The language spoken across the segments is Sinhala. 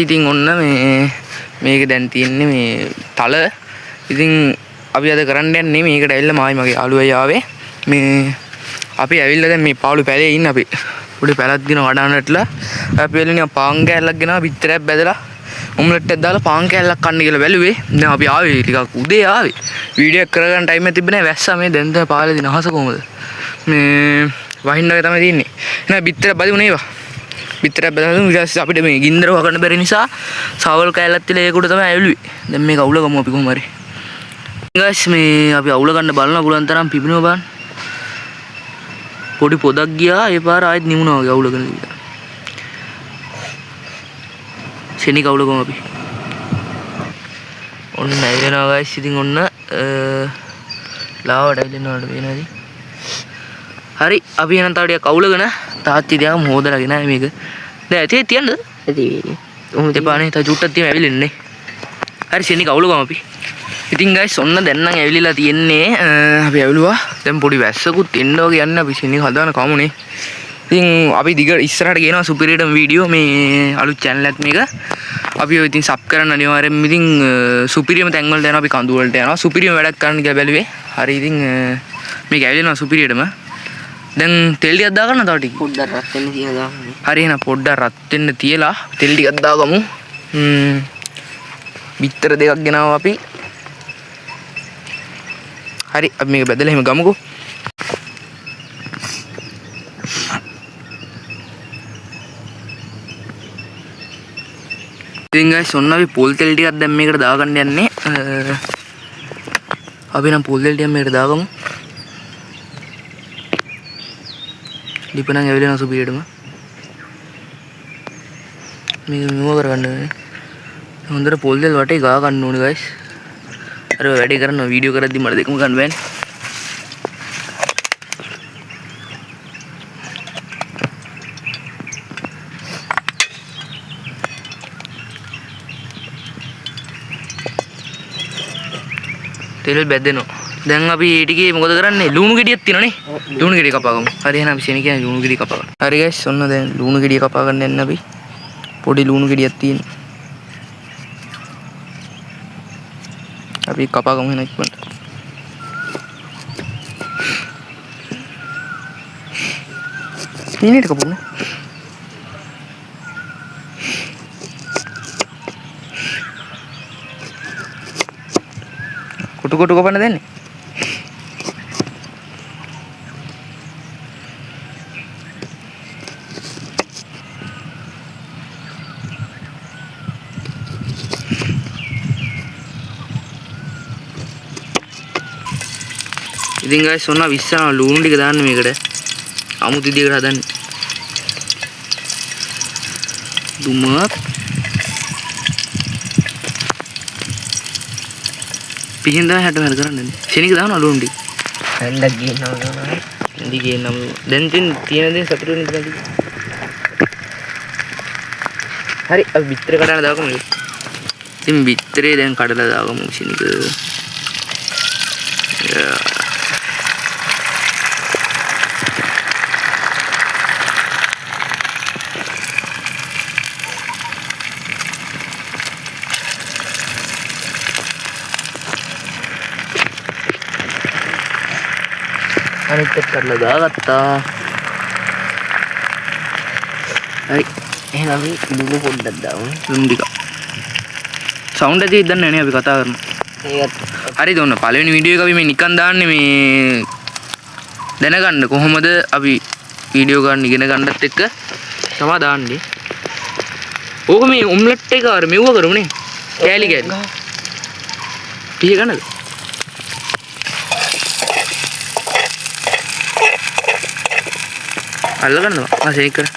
ඉතින් ඔන්න මේක දැන් තියෙන්නේ මේ තල. ඉතින් අපි අද කරන්න යන්නේ මේකට ඇවිල්ලා මායි මගේ යාළුවයි ආවේ. මේ අපි ඇවිල්ලා දැන් මේ පාළු පැලේ ඉන්න අපි. උඩ පැලක් දින වඩානටලා අපි වෙලෙනිය පාන් කෑල්ලක් ගෙනවා පිටරයක් බැදලා ඔම්ලට් එකක් දාලා පාන් කෑල්ලක් කන්න කියලා බැලුවේ. දැන් අපි ආවේ ටිකක් උදේ ආවේ. වීඩියෝ එක කරගන්න ටයිම් එක තිබ්බේ නැහැ. වැස්සා මේ දැන් තමයි පාළේ දින අහස කොහමද? මේ වහින්න වගේ තමයි තින්නේ. නෑ පිටරයක් බදිමු නේවා. පිටරයක් බදලා ඊට පස්සේ අපිට මේ ගින්දර වහන්න බැරි නිසා සවල් කෑල්ලක් තියලා ඒක උඩ තමයි ඇවිල්ුවේ. දැන් මේක අවුල ගමු අපි කොහොම හරි. guys මේ අපි අවුල ගන්න බලනවා පුළුවන් තරම් පිපිනවා බලන්න. පොඩි පොදක් ගියා ඒ පාර ආයෙත් නිමුණා වගේ අවුලගෙන ගියා. ශෙනික අවුල ගමු අපි. ඔන්න ඇවිලනවා guys. ඉතින් ඔන්න ලාවට ඇවිලනවාට වෙනවාදී. හරි අපි එනන් තව ටිකක් අවුලගෙන තාත්ති දිහාම හොදලාගෙන ආවේ මේක. දැන් ඇතේ තියන්නද? ඇති වේවි. උන් දෙපානේ තව චුට්ටක් තියම ඇවිලෙන්නේ. හරි ශෙනික අවුල ගමු අපි. ඉතින් guys ඔන්න දැන් නම් ඇවිලිලා තියෙන්නේ අපි ඇවිලුවා. දැන් පොඩි වැස්සකුත් එන්න වගේ යන්නේ අපි ශෙනික හදාන කමුනේ. ඉතින් අපි දිග ඉස්සරහට ගේනවා සුපිරියටම වීඩියෝ මේ අලුත් channel එකක් මේක. අපි ඔය ඉතින් sub කරන්න අනිවාර්යෙන්ම ඉතින් සුපිරියම තැන් වලට යනවා අපි කඳු වලට යනවා. සුපිරියම වැඩක් කරන්න කියලා බැලුවේ. හරි ඉතින් මේක ඇවිලිනවා සුපිරියටම. දැන් තෙල් ටිකක් දාගන්න තව ටික. පොඩ්ඩක් රත් වෙන්න තියලා දාන්න. හරි එහෙනම් පොඩ්ඩක් රත් වෙන්න තියලා තෙල් ටිකක් දාගමු. බිත්තර දෙකක් ගෙනාවා අපි. හරි අපි මේක බෙදලා එහෙම ගමුකෝ. ඉතින් guys ඔන්න අපි පොල් තෙල් ටිකක් දැන් මේකට දාගන්න යන්නේ. අපි නම් පොල් තෙල් ටිකක් මේකට දාගමු. දීපණන් ඇවිල්ලා සුපිරියටම. මේක මෙව කරගන්න ඕනේ. හොඳට පොල් තෙල් වටේ ගා ගන්න ඕනේ guys. අර වැඩේ කරන වීඩියෝ කරද්දි මට දෙකම ගන්න බෑනේ. තෙල් බැදෙනවා. දැන් අපි ටිකේ මොකද කරන්නේ? ලුණු ගෙඩියක් තියෙනනේ. ලුණු ගෙඩිය කපා ගමු. හරි එහෙනම් අපි ශෙනික කියන්නේ ලුණු ගෙඩිය කපා ගන්න. හරි guys ඔන්න දැන් ලුණු ගෙඩිය කපා ගන්න යන්න අපි. පොඩි ලුණු ගෙඩියක් තියෙනවා. අපි කපා ගමු එහෙනම් ඉක්මනට. ඉන්නේට කපුනේ. කොටු කොටු කපන්න දෙන්නේ. ඉතින් guys ඔන්න 20 ලුණු ටික දාන්න මේකට. අමුතු විදිහකට හදන්නේ. දුමත් පිහින් තමයි හැට වැඩ කරන්නේ. ශෙනික දානවා ලුණු ටික. හැන්දක් ගේනවා. ඉඳි ගේනම දැන් තියෙන දේ සතුටු වෙන්න ඉඳලා. හරි අපි බිත්තර කඩන දාගමු. ඉතින් බිත්තරේ දැන් කඩලා දාගමු ශෙනික. අනිත් එක කරලා දාගත්තා. හරි එහෙනම් අපි ලුණු පොඩ්ඩක් දාමු. ලුණු ටික. සවුන්ඩ් එකේ දන්නේ නැහැ අපි කතා කරනවා. ඒකත් හරිද? ඔන්න පළවෙනි වීඩියෝ එක අපි මේ නිකන් දාන්නේ මේ දැනගන්න කොහොමද අපි වීඩියෝ ගන්න ඉගෙන ගන්නත් එක්ක තමයි දාන්නේ. ඕක මේ ඔම්ලට් එක අර මෙව්ව කරමුනේ. කෑලි කෑලි. පිහ ගන්නද? අල්ල ගන්නවා. ආ ෂේක් කර.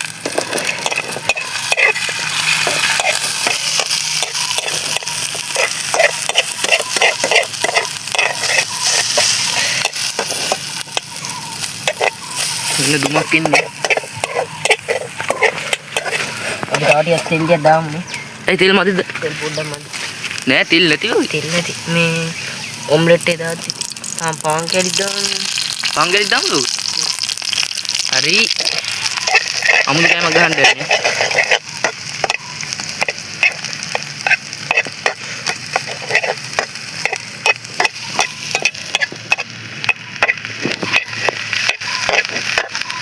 ඉන්න දුමක් ඉන්නේ. අපි තාටියක් තෙල් ටිකක් දාමුනේ. ඒ තෙල් මදිද? තෙල් පොඩ්ඩක් මදි. නෑ තෙල් නැති වගේ. තෙල් නැති. මේ ඔම්ලට් එක දාද්දි පාන් කෑලි දාන්න. පාන් කෑලි දාමුද? හරි. අමුතු කෑමක් ගහන්න යන්නේ.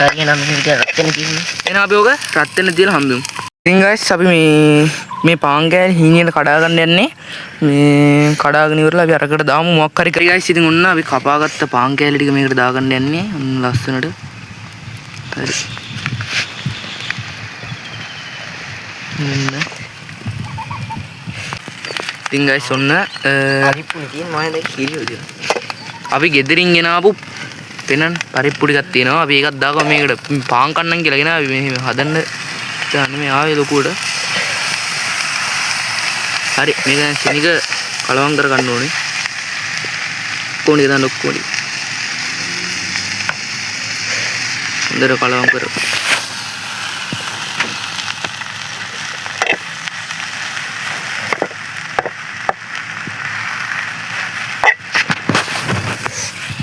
හරියනම් මෙහෙම විදියට රත් වෙන කියන්නේ. එහෙනම් අපි ඕක රත් වෙන්න තියලා හම්බෙමු. ඉතින් guys අපි මේ පාන් කෑලි හීනියට කඩා ගන්න යන්නේ. මේ කඩාගෙන ඉවරලා අපි අරකට දාමු මොකක් හරි. guys ඉතින් ඔන්න අපි කපාගත්ත පාන් කෑලි ටික මේකට දාගන්න යන්නේ. ඔන්න ලස්සනට. හරි. ඉතින් guys ඔන්න පරිප්පු තියෙන මොනවද කිරියෝ තියෙන. අපි ගෙදරින් ගෙනාවු පෙනන් පරිප්පු ටිකක් තියෙනවා. අපි ඒකත් දාගමු මේකට පාන් කන්නම් කියලා ගෙනාවි මේ හදන්න දාන්න මේ ආවේ ලොකුවට. හරි මේක දැන් සෙනික කලවම් කර ගන්න ඕනේ. කොහොමද දාන්න ඔක්කොම. හොඳට කලවම් කර.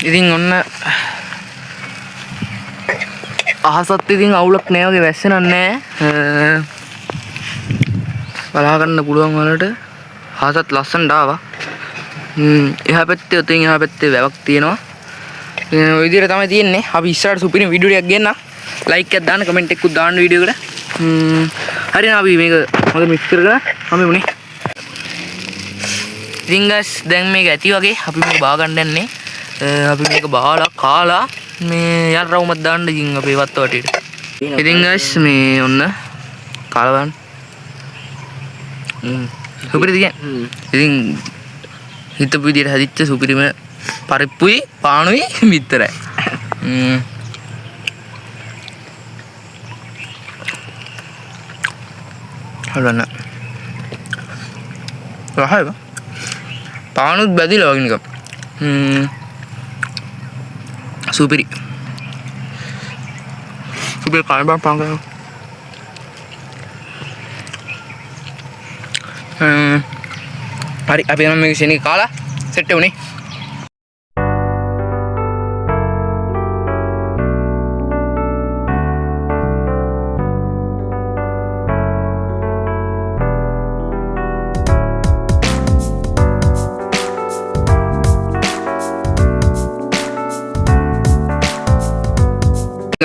ඉතින් ඔන්න අහසත් ඉතින් අවුලක් නෑ වගේ වැස්සෙනක් නෑ. බලා ගන්න පුළුවන් වලට අහසත් ලස්සනට ආවා. එහා පැත්තේ උතින් එහා පැත්තේ වැවක් තියෙනවා. ඔය විදිහට තමයි තියෙන්නේ. අපි ඉස්සරහට සුපිරි වීඩියෝ එකක් ගෙන්න. ලයික් එකක් දාන්න කමෙන්ට් එකකුත් දාන්න වීඩියෝ එකට. හරි නේ අපි මේක හොඳට මික්ස් කරගෙන හම්බෙමුනේ. ඉතින් guys දැන් මේක ඇති වගේ අපි මේක බා ගන්න යන්නේ. අපි මේක බාලා කාලා මේ යන් රවුමක් දාන්න ඉතින් අපේ වත්ත වටේට. ඉතින් guys මේ ඔන්න කාලා බලන්න. සුපිරිද කියන්නේ? ඉතින් හිතපු විදියට හැදිච්ච සුපිරිම පරිප්පුයි පානුයි විතරයි. හලන්න. රහයි. පානුත් බැදිලා වගේ නිකන්. සුපිරි. සුපිරි කාර්බන් පාන් කරනවා. හරි අපි යනවා මේක සෙනග කාලා සෙට් වුණේ.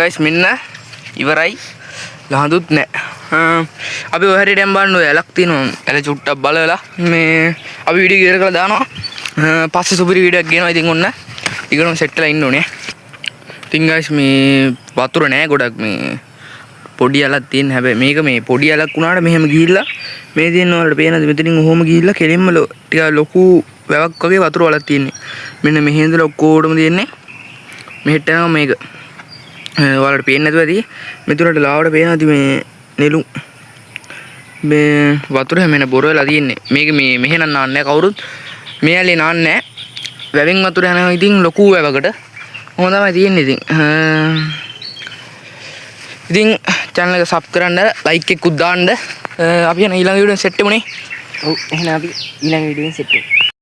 guys මෙන්න ඉවරයි. ලහඳුත් නැහැ. අපි ඔය හැරි දැන් බලන්න ඔය ඇලක් තියෙනවා. ඇල චුට්ටක් බලලා මේ අපි වීඩියෝ ඉවර කරලා දානවා. පස්සේ සුපිරි වීඩියෝ එකක් ගේනවා. ඉතින් ඔන්න ටිකටම සෙට් වෙලා ඉන්න ඕනේ. ඉතින් guys මේ වතුර නෑ ගොඩක් මේ පොඩි ඇලක් තියෙන හැබැයි මේක මේ පොඩි ඇලක් වුණාට මෙහෙම ගිහිල්ලා මේ තියෙන වලට පේනද මෙතනින් ඔහොම ගිහිල්ලා කෙලින්ම ටික ලොකු වැවක් වගේ වතුර වලක් තියෙන්නේ. මෙන්න මෙහෙ ඉඳලා ඔක්කොටම තියෙන්නේ. මෙහෙට යනවා මේක. ඔයාලට පේන්නේ නැතුව ඇති. මෙතුරට ලාවට පේනවා ඇති මේ නෙළුම්. මේ වතුර හැමෙන බොර වෙලා තියෙන්නේ. මේක මේ මෙහෙනම් නාන්නේ නැහැ කවුරුත්. මේ ඇලේ නාන්නේ නැහැ. වැවෙන් වතුර යනවා ඉතින් ලොකු වැවකට. කොහොම තමයි තියෙන්නේ ඉතින්. ඉතින් channel එක sub කරන්න, like එකකුත් දාන්න. අපි යන ඊළඟ වීඩියෝ සෙට් වෙමුනේ. ඔව් එහෙනම් අපි ඊළඟ වීඩියෝෙන් සෙට් වෙමු.